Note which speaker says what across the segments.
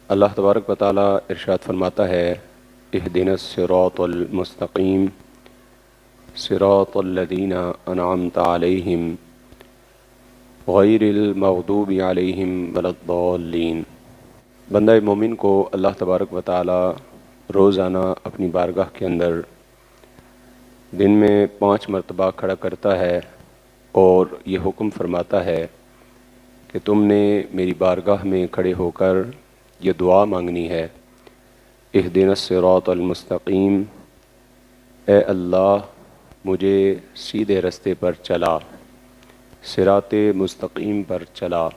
Speaker 1: اللہ تبارک و تعالی ارشاد فرماتا ہے اہدنا الصراط المستقیم صراط الذین انعمت علیہم غیر المغضوب علیہم ولا الضالین۔ بندہ مومن کو اللہ تبارک و تعالی روزانہ اپنی بارگاہ کے اندر دن میں 5 مرتبہ کھڑا کرتا ہے اور یہ حکم فرماتا ہے کہ تم نے میری بارگاہ میں کھڑے ہو کر یہ دعا مانگنی ہے، اہدنا الصراط المستقیم، اے اللہ مجھے سیدھے رستے پر چلا، صراط مستقیم پر چلا،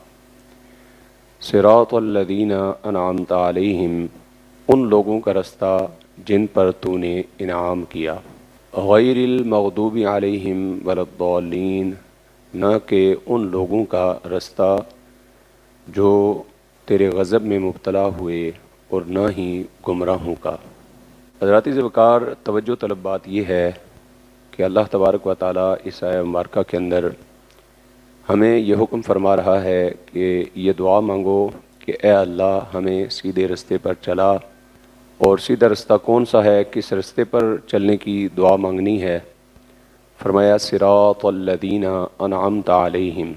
Speaker 1: صراط الذین انعمت علیہم، ان لوگوں کا رستہ جن پر تو نے انعام کیا، غیر المغضوب علیہم ولا الضالین، نہ کہ ان لوگوں کا رستہ جو تیرے غضب میں مبتلا ہوئے اور نہ ہی گمراہوں کا۔ حضرات ذوقار توجہ طلب بات یہ ہے کہ اللہ تبارک و تعالیٰ اس آیہ مبارکہ کے اندر ہمیں یہ حکم فرما رہا ہے کہ یہ دعا مانگو کہ اے اللہ ہمیں سیدھے رستے پر چلا، اور سیدھا رستہ کون سا ہے، کس رستے پر چلنے کی دعا مانگنی ہے؟ فرمایا صراط الذین انعمت علیہم،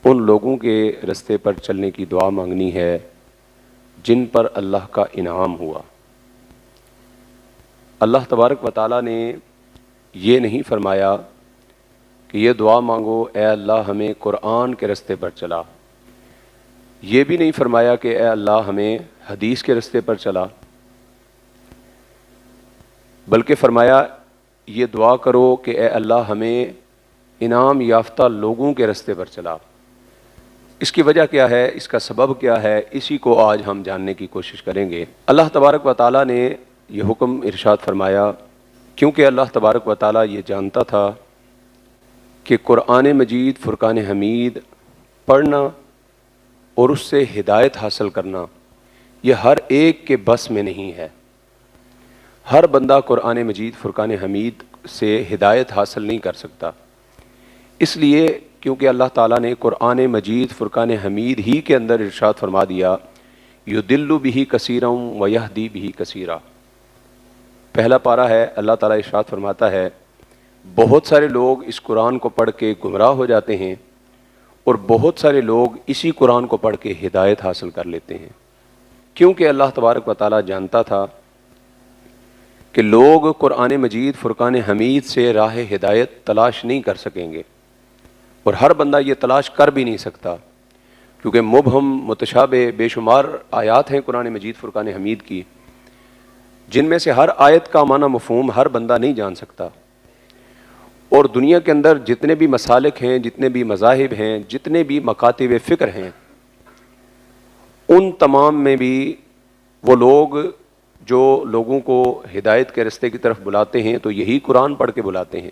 Speaker 1: ان لوگوں کے رستے پر چلنے کی دعا مانگنی ہے جن پر اللہ کا انعام ہوا۔ اللہ تبارک و تعالیٰ نے یہ نہیں فرمایا کہ یہ دعا مانگو اے اللہ ہمیں قرآن کے رستے پر چلا، یہ بھی نہیں فرمایا کہ اے اللہ ہمیں حدیث کے رستے پر چلا، بلکہ فرمایا یہ دعا کرو کہ اے اللہ ہمیں انعام یافتہ لوگوں کے رستے پر چلا۔ اس کی وجہ کیا ہے، اس کا سبب کیا ہے، اسی کو آج ہم جاننے کی کوشش کریں گے۔ اللہ تبارک و تعالیٰ نے یہ حکم ارشاد فرمایا کیونکہ اللہ تبارک و تعالیٰ یہ جانتا تھا کہ قرآن مجید فرقان حمید پڑھنا اور اس سے ہدایت حاصل کرنا یہ ہر ایک کے بس میں نہیں ہے۔ ہر بندہ قرآن مجید فرقان حمید سے ہدایت حاصل نہیں کر سکتا، اس لیے کیونکہ اللہ تعالیٰ نے قرآن مجید فرقان حمید ہی کے اندر ارشاد فرما دیا یضل بہ کثیرا ویہدی بہ کثیرا۔ پہلا پارہ ہے، اللہ تعالیٰ ارشاد فرماتا ہے بہت سارے لوگ اس قرآن کو پڑھ کے گمراہ ہو جاتے ہیں اور بہت سارے لوگ اسی قرآن کو پڑھ کے ہدایت حاصل کر لیتے ہیں، کیونکہ اللہ تبارک و تعالیٰ جانتا تھا کہ لوگ قرآن مجید فرقان حمید سے راہ ہدایت تلاش نہیں کر سکیں گے، اور ہر بندہ یہ تلاش کر بھی نہیں سکتا، کیونکہ مبہم متشابہ بے شمار آیات ہیں قرآن مجید فرقان حمید کی، جن میں سے ہر آیت کا معنی مفہوم ہر بندہ نہیں جان سکتا۔ اور دنیا کے اندر جتنے بھی مسالک ہیں، جتنے بھی مذاہب ہیں، جتنے بھی مکاتب فکر ہیں، ان تمام میں بھی وہ لوگ جو لوگوں کو ہدایت کے رستے کی طرف بلاتے ہیں تو یہی قرآن پڑھ کے بلاتے ہیں۔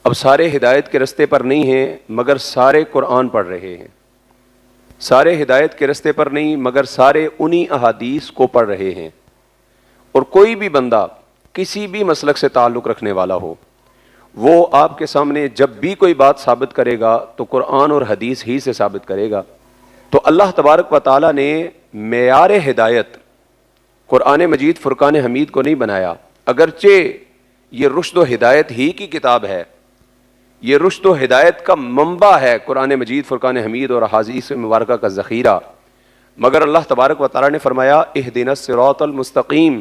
Speaker 1: اب سارے ہدایت کے رستے پر نہیں ہیں مگر سارے قرآن پڑھ رہے ہیں، سارے ہدایت کے رستے پر نہیں مگر سارے انہی احادیث کو پڑھ رہے ہیں۔ اور کوئی بھی بندہ کسی بھی مسلک سے تعلق رکھنے والا ہو، وہ آپ کے سامنے جب بھی کوئی بات ثابت کرے گا تو قرآن اور حدیث ہی سے ثابت کرے گا۔ تو اللہ تبارک و تعالیٰ نے معیار ہدایت قرآن مجید فرقان حمید کو نہیں بنایا، اگرچہ یہ رشد و ہدایت ہی کی کتاب ہے، یہ رشد و ہدایت کا منبع ہے قرآن مجید فرقان حمید اور احادیث مبارکہ کا ذخیرہ، مگر اللہ تبارک و تعالیٰ نے فرمایا اہدنا الصراط المستقیم،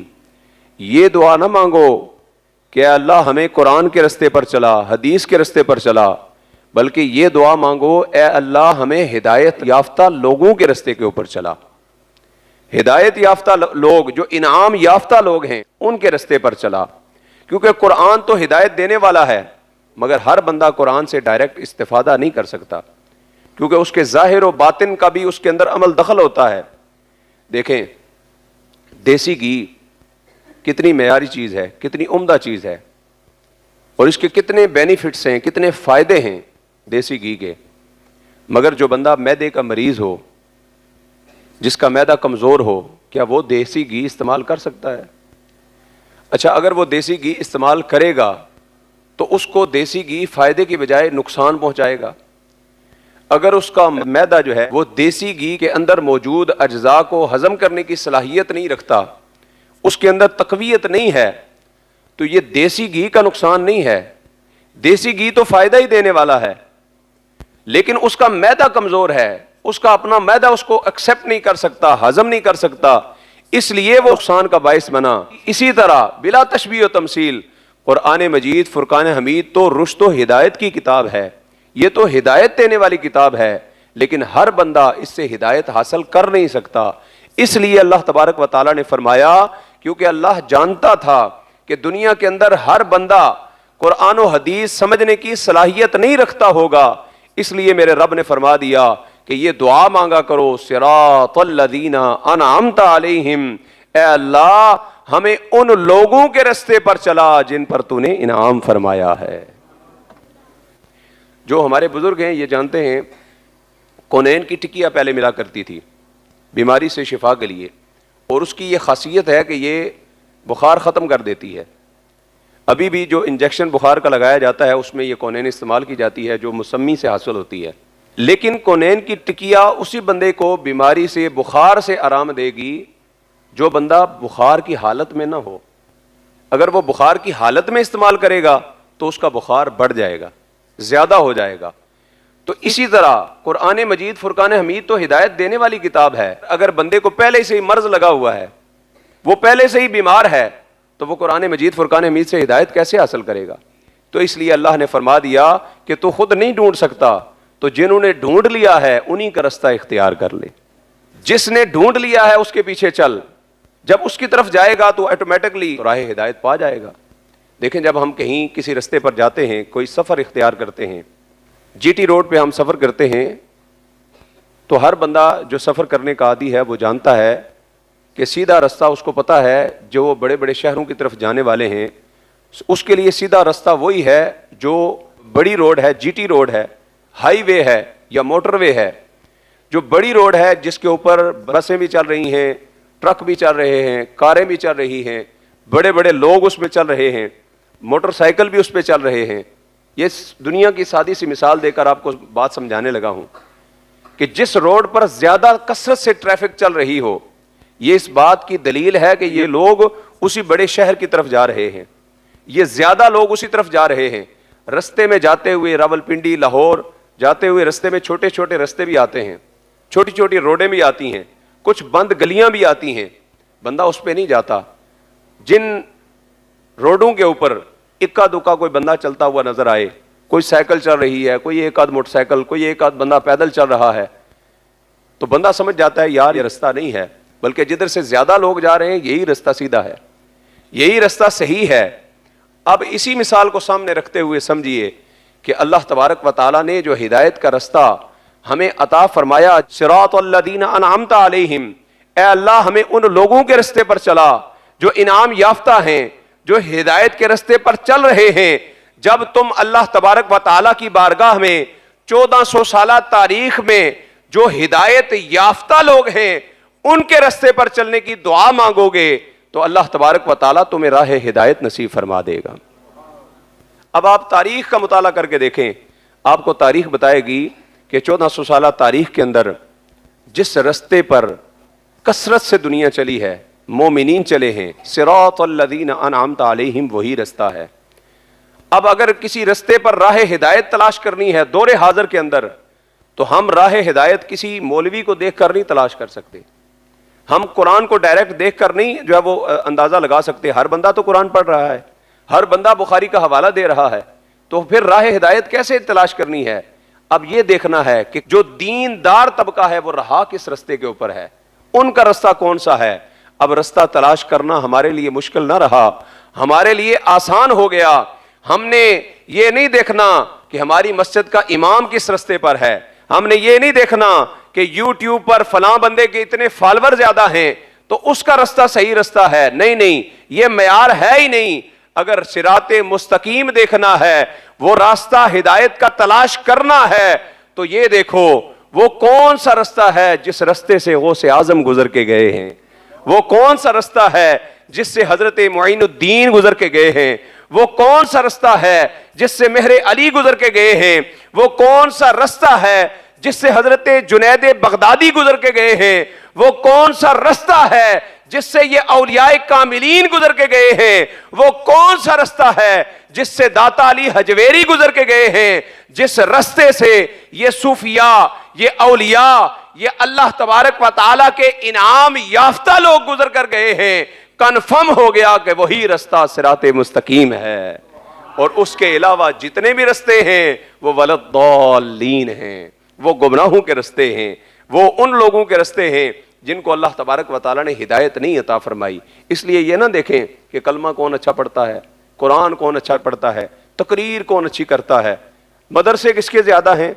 Speaker 1: یہ دعا نہ مانگو کہ اے اللہ ہمیں قرآن کے رستے پر چلا، حدیث کے رستے پر چلا، بلکہ یہ دعا مانگو اے اللہ ہمیں ہدایت یافتہ لوگوں کے رستے کے اوپر چلا۔ ہدایت یافتہ لوگ جو انعام یافتہ لوگ ہیں ان کے رستے پر چلا، کیونکہ قرآن تو ہدایت دینے والا ہے، مگر ہر بندہ قرآن سے ڈائریکٹ استفادہ نہیں کر سکتا، کیونکہ اس کے ظاہر و باطن کا بھی اس کے اندر عمل دخل ہوتا ہے۔ دیکھیں دیسی گھی کتنی معیاری چیز ہے، کتنی عمدہ چیز ہے، اور اس کے کتنے بینیفٹس ہیں، کتنے فائدے ہیں دیسی گھی کے، مگر جو بندہ معدے کا مریض ہو، جس کا معدہ کمزور ہو، کیا وہ دیسی گھی استعمال کر سکتا ہے؟ اچھا اگر وہ دیسی گھی استعمال کرے گا تو اس کو دیسی گھی فائدے کی بجائے نقصان پہنچائے گا۔ اگر اس کا معدہ جو ہے وہ دیسی گھی کے اندر موجود اجزاء کو ہضم کرنے کی صلاحیت نہیں رکھتا، اس کے اندر تقویت نہیں ہے، تو یہ دیسی گھی کا نقصان نہیں ہے، دیسی گھی تو فائدہ ہی دینے والا ہے، لیکن اس کا معدہ کمزور ہے، اس کا اپنا معدہ اس کو ایکسپٹ نہیں کر سکتا، ہضم نہیں کر سکتا، اس لیے وہ نقصان کا باعث بنا۔ اسی طرح بلا تشبیہ و تمثیل قرآن مجید فرقان حمید تو رشد و ہدایت کی کتاب ہے، یہ تو ہدایت دینے والی کتاب ہے، لیکن ہر بندہ اس سے ہدایت حاصل کر نہیں سکتا۔ اس لیے اللہ تبارک و تعالیٰ نے فرمایا، کیونکہ اللہ جانتا تھا کہ دنیا کے اندر ہر بندہ قرآن و حدیث سمجھنے کی صلاحیت نہیں رکھتا ہوگا، اس لیے میرے رب نے فرما دیا کہ یہ دعا مانگا کرو، صراط الذین انعمت علیہم، اے اللہ ہمیں ان لوگوں کے رستے پر چلا جن پر تو نے انعام فرمایا ہے۔ جو ہمارے بزرگ ہیں یہ جانتے ہیں، کونین کی ٹکیا پہلے ملا کرتی تھی بیماری سے شفا کے لیے، اور اس کی یہ خاصیت ہے کہ یہ بخار ختم کر دیتی ہے۔ ابھی بھی جو انجیکشن بخار کا لگایا جاتا ہے اس میں یہ کونین استعمال کی جاتی ہے جو مسمی سے حاصل ہوتی ہے، لیکن کونین کی ٹکیا اسی بندے کو بیماری سے بخار سے آرام دے گی جو بندہ بخار کی حالت میں نہ ہو۔ اگر وہ بخار کی حالت میں استعمال کرے گا تو اس کا بخار بڑھ جائے گا، زیادہ ہو جائے گا۔ تو اسی طرح قرآن مجید فرقان حمید تو ہدایت دینے والی کتاب ہے، اگر بندے کو پہلے سے ہی مرض لگا ہوا ہے، وہ پہلے سے ہی بیمار ہے، تو وہ قرآن مجید فرقان حمید سے ہدایت کیسے حاصل کرے گا؟ تو اس لیے اللہ نے فرما دیا کہ تو خود نہیں ڈھونڈ سکتا، تو جنہوں نے ڈھونڈ لیا ہے انہی کا رستہ اختیار کر لے۔ جس نے ڈھونڈ لیا ہے اس کے پیچھے چل، جب اس کی طرف جائے گا تو آٹومیٹکلی راہ ہدایت پا جائے گا۔ دیکھیں جب ہم کہیں کسی رستے پر جاتے ہیں، کوئی سفر اختیار کرتے ہیں، جی ٹی روڈ پہ ہم سفر کرتے ہیں، تو ہر بندہ جو سفر کرنے کا عادی ہے وہ جانتا ہے کہ سیدھا رستہ اس کو پتا ہے، جو بڑے بڑے شہروں کی طرف جانے والے ہیں اس کے لیے سیدھا رستہ وہی ہے جو بڑی روڈ ہے، جی ٹی روڈ ہے، ہائی وے ہے یا موٹر وے ہے۔ جو بڑی روڈ ہے جس کے اوپر بسیں بھی چل رہی ہیں، ٹرک بھی چل رہے ہیں، کاریں بھی چل رہی ہیں، بڑے بڑے لوگ اس پہ چل رہے ہیں، موٹر سائیکل بھی اس پہ چل رہے ہیں۔ یہ دنیا کی سادی سی مثال دے کر آپ کو بات سمجھانے لگا ہوں کہ جس روڈ پر زیادہ کثرت سے ٹریفک چل رہی ہو، یہ اس بات کی دلیل ہے کہ یہ لوگ اسی بڑے شہر کی طرف جا رہے ہیں، یہ زیادہ لوگ اسی طرف جا رہے ہیں۔ رستے میں جاتے ہوئے راولپنڈی، لاہور جاتے ہوئے رستے میں چھوٹے چھوٹے رستے بھی آتے ہیں، چھوٹی چھوٹی روڈیں بھی آتی ہیں، کچھ بند گلیاں بھی آتی ہیں، بندہ اس پہ نہیں جاتا۔ جن روڈوں کے اوپر اکا دکا کوئی بندہ چلتا ہوا نظر آئے، کوئی سائیکل چل رہی ہے، کوئی ایک آدھ موٹر سائیکل، کوئی ایک آدھ بندہ پیدل چل رہا ہے، تو بندہ سمجھ جاتا ہے یار یہ رستہ نہیں ہے، بلکہ جدھر سے زیادہ لوگ جا رہے ہیں یہی رستہ سیدھا ہے، یہی رستہ صحیح ہے۔ اب اسی مثال کو سامنے رکھتے ہوئے سمجھیے کہ اللہ تبارک و تعالیٰ نے جو ہدایت کا رستہ ہمیں عطا فرمایا، صراط الذین انعمت علیہم، اے اللہ ہمیں ان لوگوں کے رستے پر چلا جو انعام یافتہ ہیں، جو ہدایت کے رستے پر چل رہے ہیں۔ جب تم اللہ تبارک و تعالیٰ کی بارگاہ میں 1400 سالہ تاریخ میں جو ہدایت یافتہ لوگ ہیں ان کے رستے پر چلنے کی دعا مانگو گے تو اللہ تبارک و تعالیٰ تمہیں راہ ہدایت نصیب فرما دے گا۔ اب آپ تاریخ کا مطالعہ کر کے دیکھیں، آپ کو تاریخ بتائے گی کہ 1400 سالہ تاریخ کے اندر جس رستے پر کثرت سے دنیا چلی ہے، مومنین چلے ہیں، صراط الذین انعمت علیہم، وہی رستہ ہے۔ اب اگر کسی رستے پر راہ ہدایت تلاش کرنی ہے دور حاضر کے اندر، تو ہم راہ ہدایت کسی مولوی کو دیکھ کر نہیں تلاش کر سکتے، ہم قرآن کو ڈائریکٹ دیکھ کر نہیں جو ہے وہ اندازہ لگا سکتے۔ ہر بندہ تو قرآن پڑھ رہا ہے، ہر بندہ بخاری کا حوالہ دے رہا ہے، تو پھر راہ ہدایت کیسے تلاش کرنی ہے؟ اب یہ دیکھنا ہے کہ جو دیندار طبقہ ہے وہ رہا کس رستے کے اوپر ہے، ان کا رستہ کون سا ہے۔ اب رستہ تلاش کرنا ہمارے لیے مشکل نہ رہا، ہمارے لیے آسان ہو گیا۔ ہم نے یہ نہیں دیکھنا کہ ہماری مسجد کا امام کس رستے پر ہے، ہم نے یہ نہیں دیکھنا کہ یوٹیوب پر فلاں بندے کے اتنے فالوور زیادہ ہیں تو اس کا رستہ صحیح رستہ ہے، نہیں، یہ معیار ہے ہی نہیں۔ اگر صراط مستقیم دیکھنا ہے، وہ راستہ ہدایت کا تلاش کرنا ہے، تو یہ دیکھو وہ کون سا رستہ ہے جس رستے سے غوث اعظم گزر کے گئے ہیں، وہ کون سا رستہ ہے جس سے حضرت معین الدین گزر کے گئے ہیں، وہ کون سا رستہ ہے جس سے مہر علی گزر کے گئے ہیں، وہ کون سا رستہ ہے جس سے حضرت جنید بغدادی گزر کے گئے ہیں، وہ کون سا رستہ ہے جس سے یہ اولیاء کاملین گزر کے گئے ہیں، وہ کون سا رستہ ہے جس سے داتا علی حجویری گزر کے گئے ہیں، جس رستے سے یہ صوفیاء، یہ اولیاء، یہ اللہ تبارک و تعالیٰ کے انعام یافتہ لوگ گزر کر گئے ہیں، کنفرم ہو گیا کہ وہی رستہ صراط مستقیم ہے، اور اس کے علاوہ جتنے بھی رستے ہیں وہ ولضالین ہیں، وہ گمراہوں کے رستے ہیں، وہ ان لوگوں کے رستے ہیں جن کو اللہ تبارک و تعالیٰ نے ہدایت نہیں عطا فرمائی۔ اس لیے یہ نہ دیکھیں کہ کلمہ کون اچھا پڑھتا ہے، قرآن کون اچھا پڑھتا ہے، تقریر کون اچھی کرتا ہے، مدرسے کس کے زیادہ ہیں،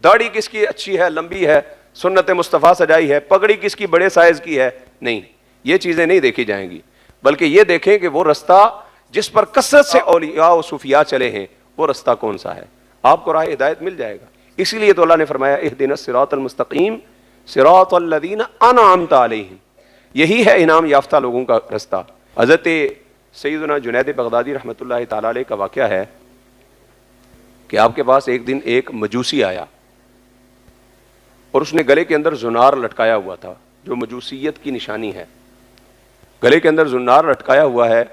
Speaker 1: داڑھی کس کی اچھی ہے، لمبی ہے، سنت مصطفیٰ سجائی ہے، پگڑی کس کی بڑے سائز کی ہے، نہیں، یہ چیزیں نہیں دیکھی جائیں گی، بلکہ یہ دیکھیں کہ وہ رستہ جس پر کثرت سے اولیاء و صوفیاء چلے ہیں وہ رستہ کون سا ہے، آپ کو راہ ہدایت مل جائے گا۔ اسی لیے تو اللہ نے فرمایا اہدنا الصراط المستقیم صراط الذین انعمت علیہم، یہی ہے انعام یافتہ لوگوں کا رستہ۔ حضرت سیدنا جنید بغدادی رحمۃ اللہ تعالی علیہ کا واقعہ ہے کہ آپ کے پاس ایک دن ایک مجوسی آیا اور اس نے گلے کے اندر زنار لٹکایا ہوا تھا، جو مجوسیت کی نشانی ہے، گلے کے اندر زنار لٹکایا ہوا ہے،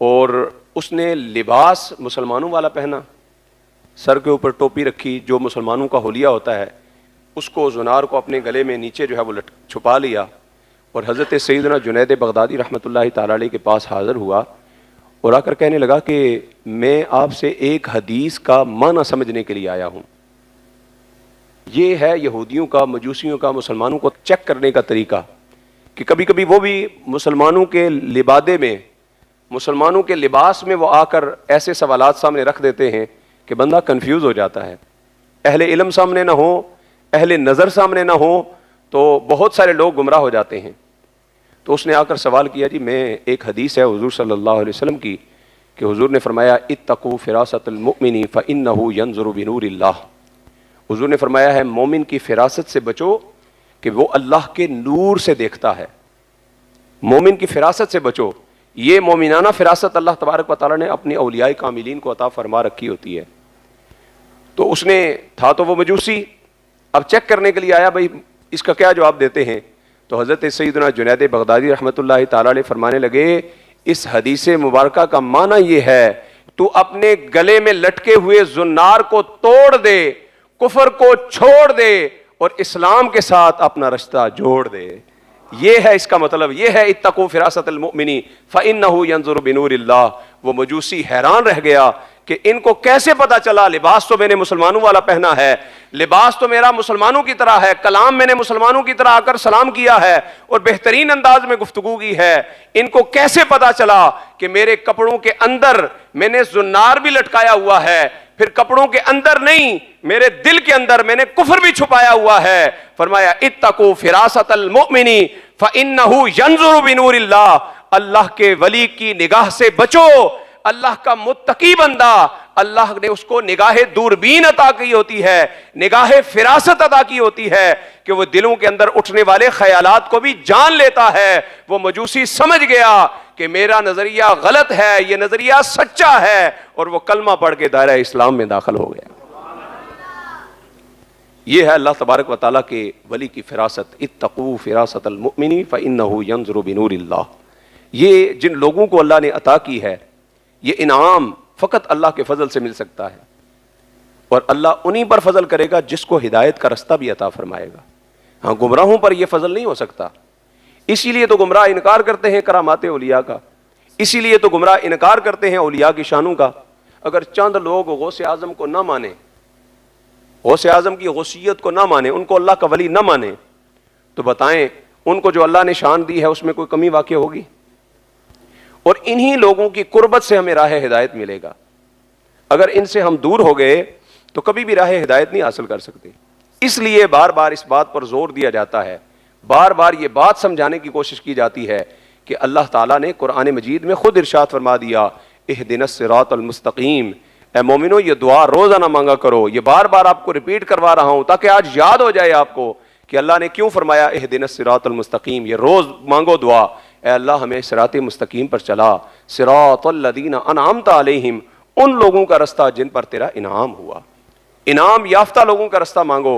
Speaker 1: اور اس نے لباس مسلمانوں والا پہنا، سر کے اوپر ٹوپی رکھی جو مسلمانوں کا حلیہ ہوتا ہے، اس کو زنار کو اپنے گلے میں نیچے جو ہے وہ چھپا لیا، اور حضرت سیدنا جنید بغدادی رحمۃ اللہ تعالی علیہ کے پاس حاضر ہوا اور آ کر کہنے لگا کہ میں آپ سے ایک حدیث کا معنی سمجھنے کے لیے آیا ہوں۔ یہ ہے یہودیوں کا، مجوسیوں کا مسلمانوں کو چیک کرنے کا طریقہ کہ کبھی کبھی وہ بھی مسلمانوں کے لبادے میں، مسلمانوں کے لباس میں وہ آ کر ایسے سوالات سامنے رکھ دیتے ہیں کہ بندہ کنفیوز ہو جاتا ہے، اہل علم سامنے نہ ہو، اہل نظر سامنے نہ ہو تو بہت سارے لوگ گمراہ ہو جاتے ہیں۔ تو اس نے آ کر سوال کیا، جی میں ایک حدیث ہے حضور صلی اللہ علیہ وسلم کی کہ حضور نے فرمایا اتقوا فراست المؤمن فإنه ينظر بنور اللہ، حضور نے فرمایا ہے مومن کی فراست سے بچو کہ وہ اللہ کے نور سے دیکھتا ہے، مومن کی فراست سے بچو۔ یہ مومنانہ فراست اللہ تبارک و تعالیٰ نے اپنی اولیاء کاملین کو عطا فرما رکھی ہوتی ہے۔ تو اس نے تھا تو وہ مجوسی، اب چیک کرنے کے لیے آیا بھائی اس کا کیا جواب دیتے ہیں۔ تو حضرت سیدنا جنید بغدادی رحمۃ اللہ تعالیٰ علیہ فرمانے لگے اس حدیث مبارکہ کا معنی یہ ہے تو اپنے گلے میں لٹکے ہوئے زنار کو توڑ دے، کفر کو چھوڑ دے اور اسلام کے ساتھ اپنا رشتہ جوڑ دے۔ یہ ہے اس کا مطلب، یہ ہے اتقوا فراست المؤمن فإنه ينظر بنور اللہ۔ وہ مجوسی حیران رہ گیا کہ ان کو کیسے پتا چلا، لباس تو میں نے مسلمانوں والا پہنا ہے، لباس تو میرا مسلمانوں کی طرح ہے، کلام میں نے مسلمانوں کی طرح آ کر سلام کیا ہے اور بہترین انداز میں گفتگو کی ہے، ان کو کیسے پتا چلا کہ میرے کپڑوں کے اندر میں نے زنار بھی لٹکایا ہوا ہے، پھر کپڑوں کے اندر نہیں میرے دل کے اندر میں نے کفر بھی چھپایا ہوا ہے۔ فرمایا اتقوا فراست المؤمن فإنه ينظر بنور اللہ، اللہ کے ولی کی نگاہ سے بچو۔ اللہ کا متقی بندہ، اللہ نے اس کو نگاہ دوربین عطا کی ہوتی ہے، نگاہ فراست عطا کی ہوتی ہے کہ وہ دلوں کے اندر اٹھنے والے خیالات کو بھی جان لیتا ہے۔ وہ مجوسی سمجھ گیا کہ میرا نظریہ غلط ہے، یہ نظریہ سچا ہے، اور وہ کلمہ پڑھ کے دائرہ اسلام میں داخل ہو گیا۔ یہ ہے اللہ تبارک و تعالیٰ کے ولی کی فراست، اتقوا فراست المؤمن فإنه ينظر بنور اللہ۔ یہ جن لوگوں کو اللہ نے عطا کی ہے، یہ انعام فقط اللہ کے فضل سے مل سکتا ہے، اور اللہ انہی پر فضل کرے گا جس کو ہدایت کا رستہ بھی عطا فرمائے گا۔ ہاں گمراہوں پر یہ فضل نہیں ہو سکتا، اسی لیے تو گمراہ انکار کرتے ہیں کرامات اولیاء کا، اسی لیے تو گمراہ انکار کرتے ہیں اولیاء کی شانوں کا۔ اگر چند لوگ غوث اعظم کو نہ مانیں، غوث اعظم کی غوثیت کو نہ مانیں، ان کو اللہ کا ولی نہ مانیں، تو بتائیں ان کو جو اللہ نے شان دی ہے اس میں کوئی کمی واقع ہوگی؟ اور انہی لوگوں کی قربت سے ہمیں راہ ہدایت ملے گا۔ اگر ان سے ہم دور ہو گئے تو کبھی بھی راہ ہدایت نہیں حاصل کر سکتے۔ اس لیے بار بار اس بات پر زور دیا جاتا ہے، بار بار یہ بات سمجھانے کی کوشش کی جاتی ہے کہ اللہ تعالیٰ نے قرآن مجید میں خود ارشاد فرما دیا اہدنا الصراط المستقیم، اے مومنو یہ دعا روزانہ مانگا کرو۔ یہ بار بار آپ کو ریپیٹ کروا رہا ہوں تاکہ آج یاد ہو جائے آپ کو کہ اللہ نے کیوں فرمایا اہدنا الصراط المستقیم، یہ روز مانگو دعا، اے اللہ ہمیں صراط مستقیم پر چلا، صراط الذین انعمت علیہم، ان لوگوں کا رستہ جن پر تیرا انعام ہوا۔ انعام یافتہ لوگوں کا رستہ مانگو،